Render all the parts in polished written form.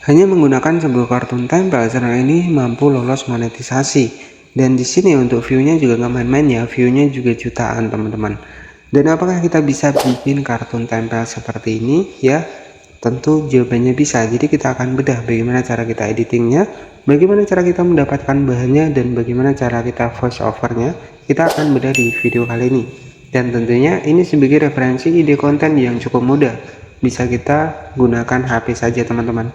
Hanya menggunakan sebuah kartun tempel, channel ini mampu lolos monetisasi. Dan di sini untuk view-nya juga nggak main-main ya, view-nya juga jutaan teman-teman. Dan apakah kita bisa bikin kartun tempel seperti ini ya? Tentu jawabannya bisa. Jadi kita akan bedah bagaimana cara kita editingnya, bagaimana cara kita mendapatkan bahannya, dan bagaimana cara kita voice overnya. Kita akan bedah di video kali ini. Dan tentunya ini sebagai referensi ide konten yang cukup mudah. Bisa kita gunakan HP saja teman-teman.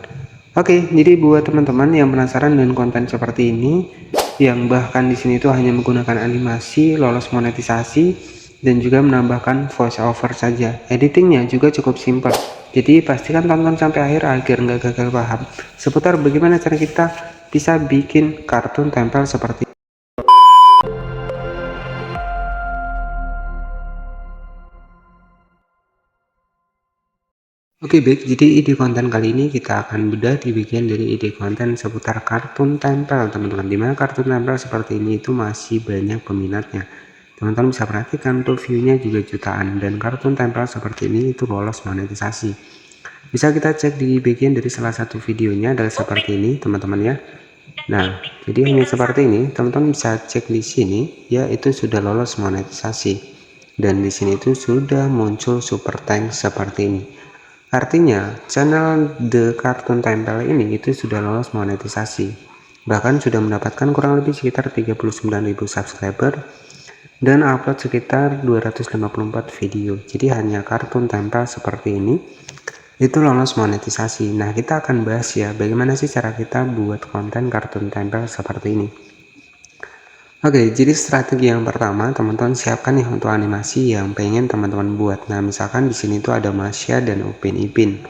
Oke, jadi buat teman-teman yang penasaran dengan konten seperti ini, yang bahkan di sini tuh hanya menggunakan animasi, lolos monetisasi, dan juga menambahkan voice over saja. Editingnya juga cukup simpel. Jadi pastikan tonton sampai akhir agar nggak gagal paham seputar bagaimana cara kita bisa bikin kartun tempel seperti ini. Oke baik, jadi ide konten kali ini kita akan bedah di bagian dari ide konten seputar kartun tempel teman-teman. Dimana kartun tempel seperti ini itu masih banyak peminatnya. Teman-teman bisa perhatikan tuh view-nya juga jutaan, dan kartun tempel seperti ini itu lolos monetisasi. Bisa kita cek di bagian dari salah satu videonya adalah seperti ini teman-teman ya. Nah, jadi hanya seperti ini, teman-teman bisa cek di sini ya, itu sudah lolos monetisasi. Dan di sini itu sudah muncul super tank seperti ini. Artinya, channel The Cartoon Tempel ini itu sudah lolos monetisasi. Bahkan sudah mendapatkan kurang lebih sekitar 39.000 subscriber dan upload sekitar 254 video. Jadi hanya kartun tempel seperti ini itu lolos monetisasi. Nah, kita akan bahas ya bagaimana sih cara kita buat konten kartun tempel seperti ini. Oke, jadi strategi yang pertama teman-teman siapkan nih untuk animasi yang pengen teman-teman buat. Nah, misalkan di sini tuh ada Masya dan Upin Ipin.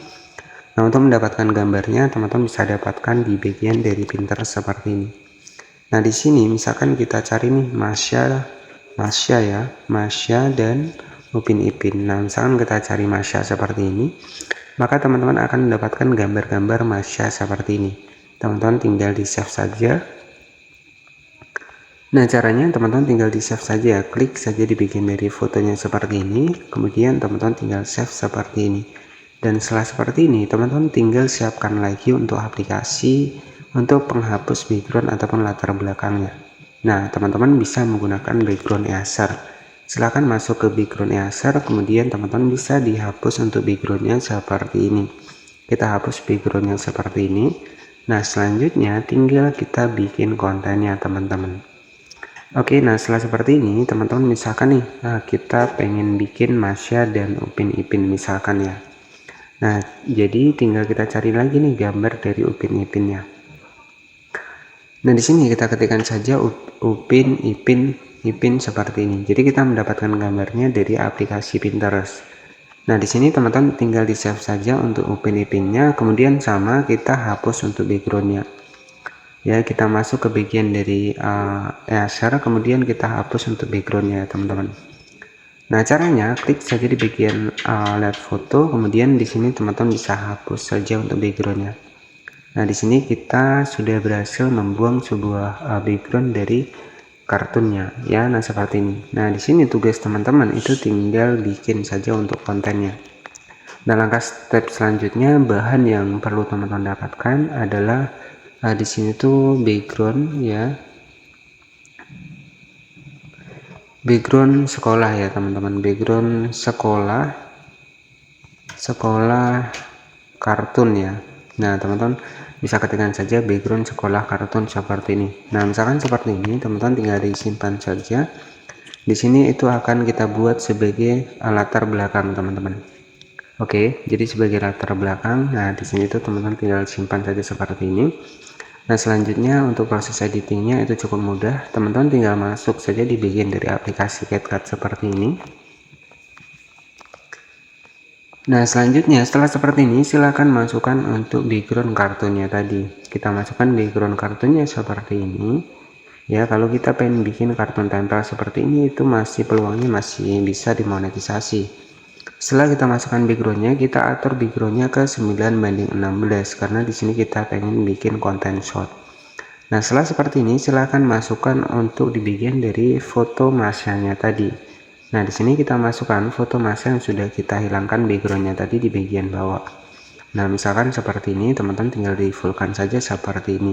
Nah, untuk mendapatkan gambarnya teman-teman bisa dapatkan di bagian dari Pinterest seperti ini. Nah, di sini misalkan kita cari nih Masya ya, Masya dan Upin Ipin. Nah, misalkan kita cari Masya seperti ini, maka teman-teman akan mendapatkan gambar-gambar Masya seperti ini. Teman-teman tinggal di save saja. Nah, caranya teman-teman tinggal di save saja, klik saja di bagian dari fotonya seperti ini, kemudian teman-teman tinggal save seperti ini. Dan setelah seperti ini, teman-teman tinggal siapkan lagi untuk aplikasi untuk penghapus background ataupun latar belakangnya. Nah, teman-teman bisa menggunakan background eraser. Silahkan masuk ke background eraser, kemudian teman-teman bisa dihapus untuk backgroundnya seperti ini. Kita hapus backgroundnya seperti ini. Nah, selanjutnya tinggal kita bikin kontennya teman-teman. Oke, nah setelah seperti ini teman-teman misalkan nih, kita pengen bikin Masya dan Upin Ipin misalkan ya. Nah, jadi tinggal kita cari lagi nih gambar dari Upin Ipinnya. Nah, di sini kita ketikkan saja Upin Ipin seperti ini. Jadi kita mendapatkan gambarnya dari aplikasi Pinterest. Nah, di sini teman-teman tinggal di save saja untuk Upin Ipinnya, kemudian sama kita hapus untuk backgroundnya. Ya, kita masuk ke bagian dari eraser, kemudian kita hapus untuk backgroundnya teman-teman. Nah, caranya klik saja di bagian lihat foto, kemudian di sini teman-teman bisa hapus saja untuk backgroundnya. Nah, di sini kita sudah berhasil membuang sebuah background dari kartunnya ya. Nah, seperti ini. Nah, di sini tugas teman-teman itu tinggal bikin saja untuk kontennya. Nah, langkah step selanjutnya, bahan yang perlu teman-teman dapatkan adalah di sini tuh background ya, background sekolah ya teman-teman, background sekolah kartun ya. Nah, teman-teman bisa ketikkan saja background sekolah kartun seperti ini. Nah, misalkan seperti ini, teman-teman tinggal disimpan saja. Di sini itu akan kita buat sebagai latar belakang teman-teman. Oke, jadi sebagai latar belakang. Nah, di sini itu teman-teman tinggal simpan saja seperti ini. Nah, selanjutnya untuk proses editingnya itu cukup mudah. Teman-teman tinggal masuk saja di bagian dari aplikasi CapCut seperti ini. Nah, selanjutnya setelah seperti ini silahkan masukkan untuk background kartunnya tadi. Kita masukkan background kartunnya seperti ini. Ya, kalau kita pengen bikin kartun tempel seperti ini itu masih peluangnya masih bisa dimonetisasi. Setelah kita masukkan backgroundnya, kita atur backgroundnya ke 9:16 karena di sini kita pengen bikin konten short. Nah, setelah seperti ini silahkan masukkan untuk di bagian dari foto Masyanya tadi. Nah, di sini kita masukkan foto Masya yang sudah kita hilangkan backgroundnya tadi di bagian bawah. Nah, misalkan seperti ini, teman-teman tinggal di fullkan saja seperti ini.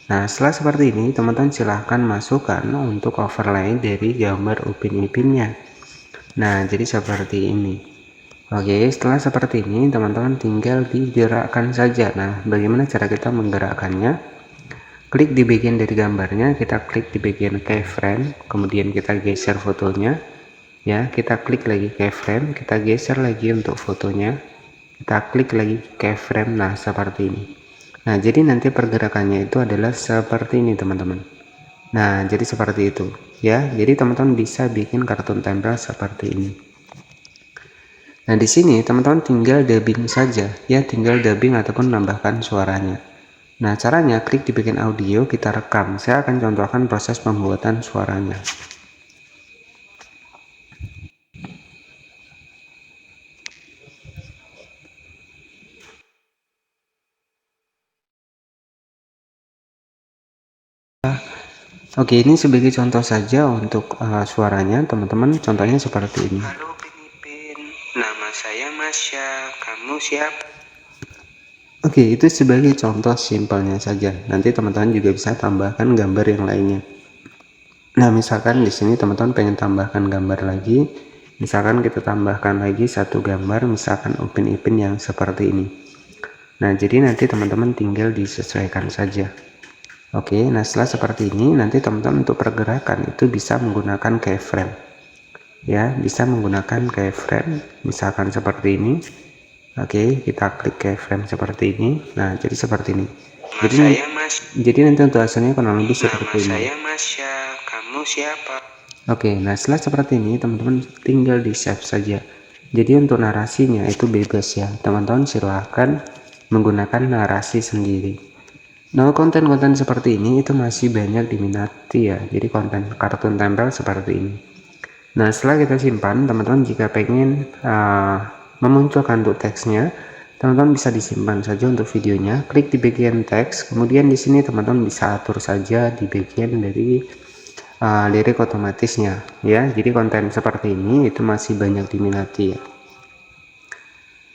Nah, setelah seperti ini, teman-teman silahkan masukkan untuk overlay dari gambar Upin Ipinnya. Nah, jadi seperti ini. Oke, setelah seperti ini, teman-teman tinggal digerakkan saja. Nah, bagaimana cara kita menggerakkannya? Klik di bagian dari gambarnya, kita klik di bagian keyframe, kemudian kita geser fotonya. Ya, kita klik lagi keyframe, kita geser lagi untuk fotonya. Kita klik lagi keyframe, nah seperti ini. Nah, jadi nanti pergerakannya itu adalah seperti ini, teman-teman. Nah, jadi seperti itu. Ya, jadi teman-teman bisa bikin kartun tempel seperti ini. Nah, di sini teman-teman tinggal dubbing saja, ya, tinggal dubbing ataupun menambahkan suaranya. Nah, caranya klik di bagian audio, kita rekam. Saya akan contohkan proses pembuatan suaranya. Oke, ini sebagai contoh saja untuk suaranya, teman-teman. Contohnya seperti ini. Halo Pinipin, nama saya Masya, kamu siapa? Oke, itu sebagai contoh simpelnya saja. Nanti teman-teman juga bisa tambahkan gambar yang lainnya. Nah, misalkan di sini teman-teman pengen tambahkan gambar lagi, misalkan kita tambahkan lagi satu gambar, misalkan Upin Ipin yang seperti ini. Nah, jadi nanti teman-teman tinggal disesuaikan saja. Oke, nah setelah seperti ini, nanti teman-teman untuk pergerakan itu bisa menggunakan keyframe. Ya, bisa menggunakan keyframe, misalkan seperti ini. Oke, kita klik keyframe seperti ini. Nah, jadi seperti ini. Jadi nanti untuk hasilnya kurang lebih seperti ini. Nama saya Masya, kamu siapa? Oke, nah setelah seperti ini, teman-teman tinggal di save saja. Jadi untuk narasinya itu bebas ya, teman-teman silahkan menggunakan narasi sendiri. Nah, konten-konten seperti ini itu masih banyak diminati ya, jadi konten kartun tempel seperti ini. Nah, setelah kita simpan, teman-teman jika pengen memunculkan untuk teksnya, teman-teman bisa disimpan saja untuk videonya. Klik di bagian teks, kemudian di sini teman-teman bisa atur saja di bagian dari lirik otomatisnya ya. Jadi konten seperti ini itu masih banyak diminati ya.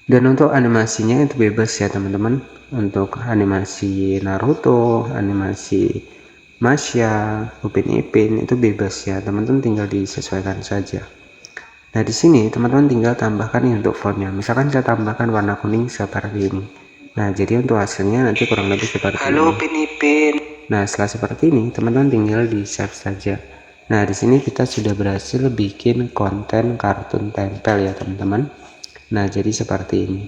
Dan untuk animasinya itu bebas ya teman-teman. Untuk animasi Naruto, animasi Masya, Upin Ipin itu bebas ya, teman-teman tinggal disesuaikan saja. Nah, di sini teman-teman tinggal tambahkan untuk fontnya. Misalkan saya tambahkan warna kuning seperti ini. Nah, jadi untuk hasilnya nanti kurang lebih seperti ini. Halo Upin Ipin. Nah, setelah seperti ini, teman-teman tinggal di save saja. Nah, di sini kita sudah berhasil bikin konten kartun tempel ya, teman-teman. Nah, jadi seperti ini.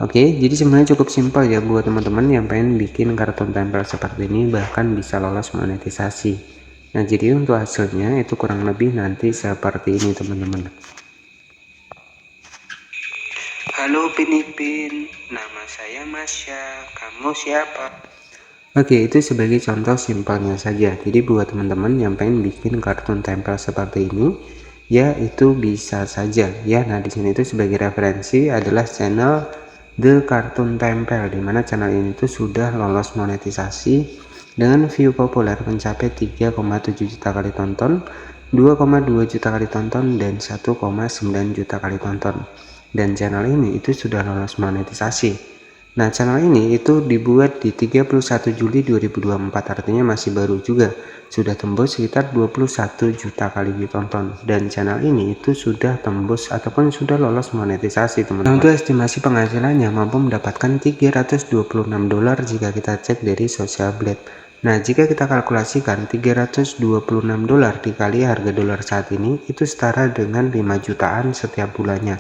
Oke, jadi sebenarnya cukup simpel ya buat teman-teman yang pengen bikin kartun tempel seperti ini, bahkan bisa lolos monetisasi. Nah, jadi untuk hasilnya itu kurang lebih nanti seperti ini, teman-teman. Halo Pinipin, nama saya Masya, kamu siapa? Oke, itu sebagai contoh simpelnya saja. Jadi buat teman-teman yang pengen bikin kartun tempel seperti ini, ya itu bisa saja ya. Nah, di sini itu sebagai referensi adalah channel The Cartoon Tempel, dimana channel ini tuh sudah lolos monetisasi dengan view populer mencapai 3,7 juta kali tonton, 2,2 juta kali tonton, dan 1,9 juta kali tonton. Dan channel ini itu sudah lolos monetisasi. Nah, channel ini itu dibuat di 31 Juli 2024, artinya masih baru juga. Sudah tembus sekitar 21 juta kali ditonton, dan channel ini itu sudah tembus ataupun sudah lolos monetisasi, teman-teman. Nah, untuk estimasi penghasilannya mampu mendapatkan $326 jika kita cek dari Social Blade. Nah, jika kita kalkulasikan $326 dikali harga dolar saat ini itu setara dengan 5 jutaan setiap bulannya.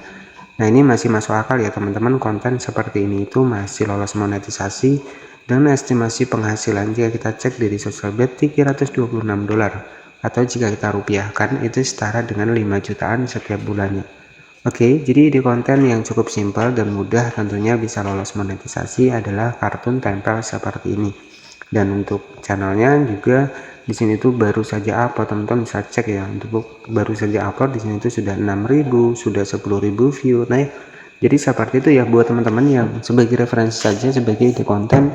Nah, ini masih masuk akal ya teman-teman, konten seperti ini itu masih lolos monetisasi dengan estimasi penghasilan jika kita cek dari Social Blade $326, atau jika kita rupiahkan itu setara dengan 5 jutaan setiap bulannya. Oke, jadi di konten yang cukup simpel dan mudah tentunya bisa lolos monetisasi adalah kartun tempel seperti ini. Dan untuk channelnya juga di sini tuh baru saja upload, teman-teman bisa cek ya, untuk baru saja upload di sini tuh sudah 6.000, sudah 10.000 view. Nah, jadi seperti itu ya buat teman-teman yang sebagai referensi saja, sebagai ide konten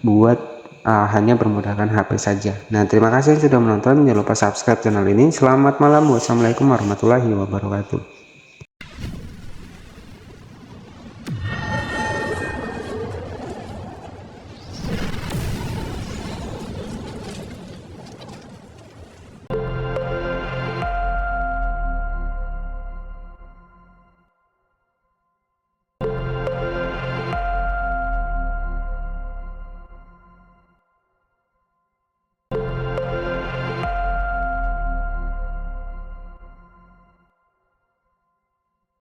buat hanya bermodalkan HP saja. Nah, terima kasih sudah menonton, jangan lupa subscribe channel ini. Selamat malam, wassalamualaikum warahmatullahi wabarakatuh.